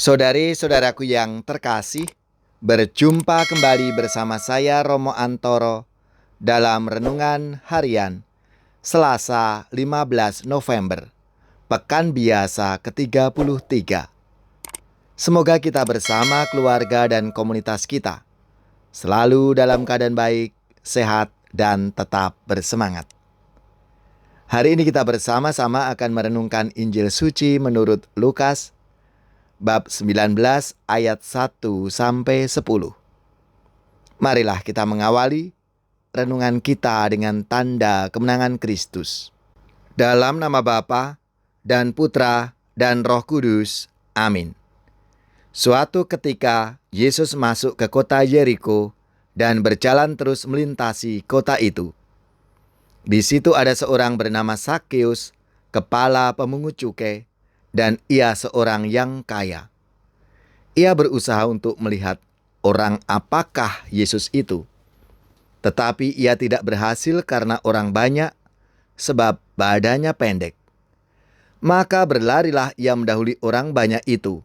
Saudari-saudaraku yang terkasih, berjumpa kembali bersama saya Romo Antoro dalam Renungan Harian Selasa 15 November, Pekan Biasa ke-33. Semoga kita bersama keluarga dan komunitas kita selalu dalam keadaan baik, sehat, dan tetap bersemangat. Hari ini kita bersama-sama akan merenungkan Injil Suci menurut Lukas bab 19 ayat 1 sampai 10. Marilah kita mengawali renungan kita dengan tanda kemenangan Kristus. Dalam nama Bapa dan Putra dan Roh Kudus. Amin. Suatu ketika Yesus masuk ke kota Yeriko dan berjalan terus melintasi kota itu. Di situ ada seorang bernama Zakheus, kepala pemungut cukai, dan ia seorang yang kaya. Ia berusaha untuk melihat orang apakah Yesus itu. Tetapi ia tidak berhasil karena orang banyak, sebab badannya pendek. Maka berlarilah ia mendahului orang banyak itu,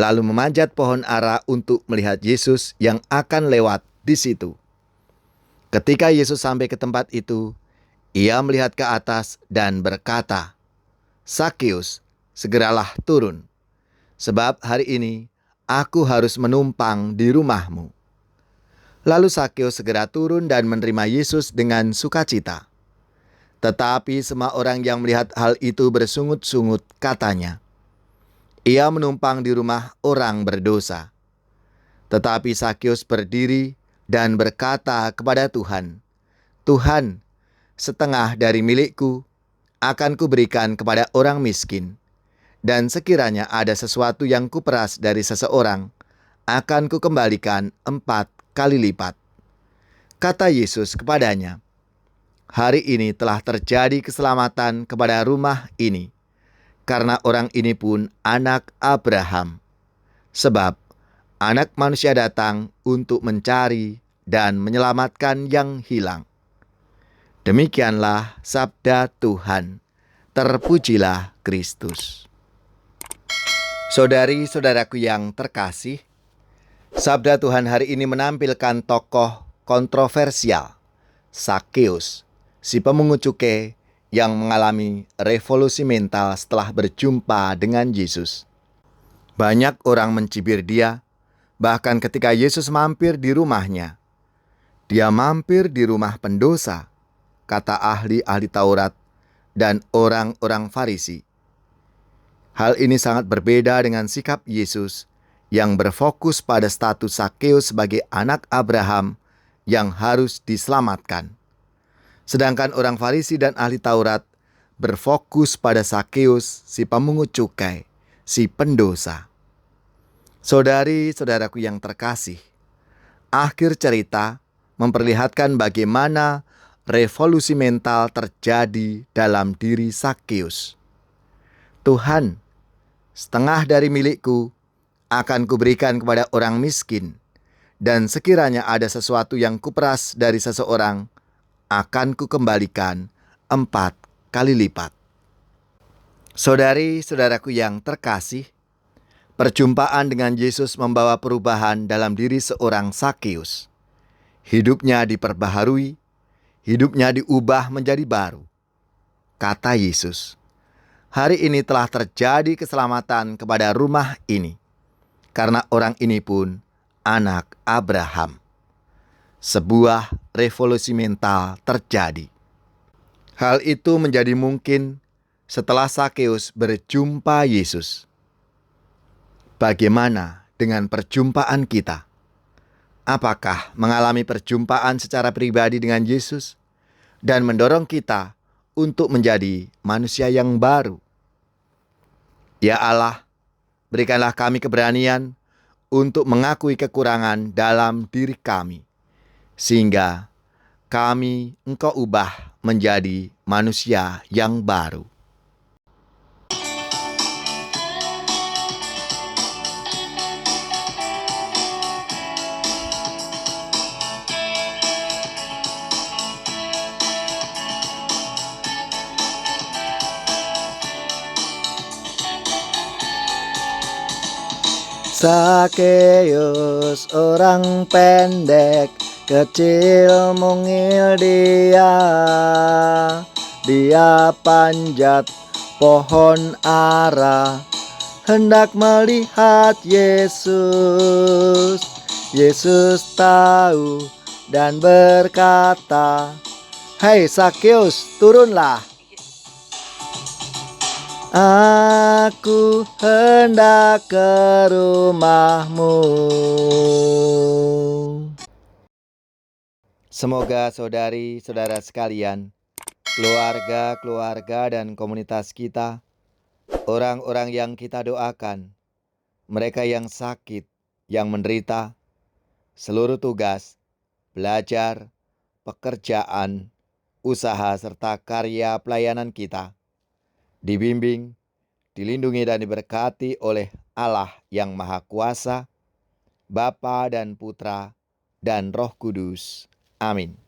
lalu memanjat pohon ara untuk melihat Yesus yang akan lewat di situ. Ketika Yesus sampai ke tempat itu, ia melihat ke atas dan berkata, "Zakheus, segeralah turun, sebab hari ini aku harus menumpang di rumahmu." Lalu Zakheus segera turun dan menerima Yesus dengan sukacita. Tetapi semua orang yang melihat hal itu bersungut-sungut katanya, "Ia menumpang di rumah orang berdosa." Tetapi Zakheus berdiri dan berkata kepada Tuhan, "Tuhan, setengah dari milikku akan kuberikan kepada orang miskin. Dan sekiranya ada sesuatu yang kuperas dari seseorang, akan kukembalikan 4 kali lipat." Kata Yesus kepadanya, "Hari ini telah terjadi keselamatan kepada rumah ini, karena orang ini pun anak Abraham. Sebab Anak Manusia datang untuk mencari dan menyelamatkan yang hilang." Demikianlah sabda Tuhan. Terpujilah Kristus. Saudari-saudaraku yang terkasih, sabda Tuhan hari ini menampilkan tokoh kontroversial, Zakheus, si pemungut cukai yang mengalami revolusi mental setelah berjumpa dengan Yesus. Banyak orang mencibir dia, bahkan ketika Yesus mampir di rumahnya. Dia mampir di rumah pendosa, kata ahli-ahli Taurat dan orang-orang Farisi. Hal ini sangat berbeda dengan sikap Yesus yang berfokus pada status Zakheus sebagai anak Abraham yang harus diselamatkan. Sedangkan orang Farisi dan ahli Taurat berfokus pada Zakheus, si pemungut cukai, si pendosa. Saudari-saudaraku yang terkasih, akhir cerita memperlihatkan bagaimana revolusi mental terjadi dalam diri Zakheus. "Tuhan, setengah dari milikku akan kuberikan kepada orang miskin, dan sekiranya ada sesuatu yang kuperas dari seseorang, akan kukembalikan 4 kali lipat." Saudari-saudaraku yang terkasih, perjumpaan dengan Yesus membawa perubahan dalam diri seorang Zakheus. Hidupnya diperbaharui, hidupnya diubah menjadi baru. Kata Yesus, "Hari ini telah terjadi keselamatan kepada rumah ini, karena orang ini pun anak Abraham." Sebuah revolusi mental terjadi. Hal itu menjadi mungkin setelah Zakheus berjumpa Yesus. Bagaimana dengan perjumpaan kita? Apakah mengalami perjumpaan secara pribadi dengan Yesus dan mendorong kita untuk menjadi manusia yang baru? Ya Allah, berikanlah kami keberanian untuk mengakui kekurangan dalam diri kami, sehingga kami Engkau ubah menjadi manusia yang baru. Sakeus orang pendek, kecil mungil dia. Dia panjat pohon ara, hendak melihat Yesus. Yesus tahu dan berkata, "Hei Sakeus, turunlah. Aku hendak ke rumahmu." Semoga saudari-saudara sekalian, keluarga-keluarga dan komunitas kita, orang-orang yang kita doakan, mereka yang sakit, yang menderita, seluruh tugas, belajar, pekerjaan, usaha serta karya pelayanan kita dibimbing, dilindungi dan diberkati oleh Allah yang Maha Kuasa, Bapa dan Putra dan Roh Kudus. Amin.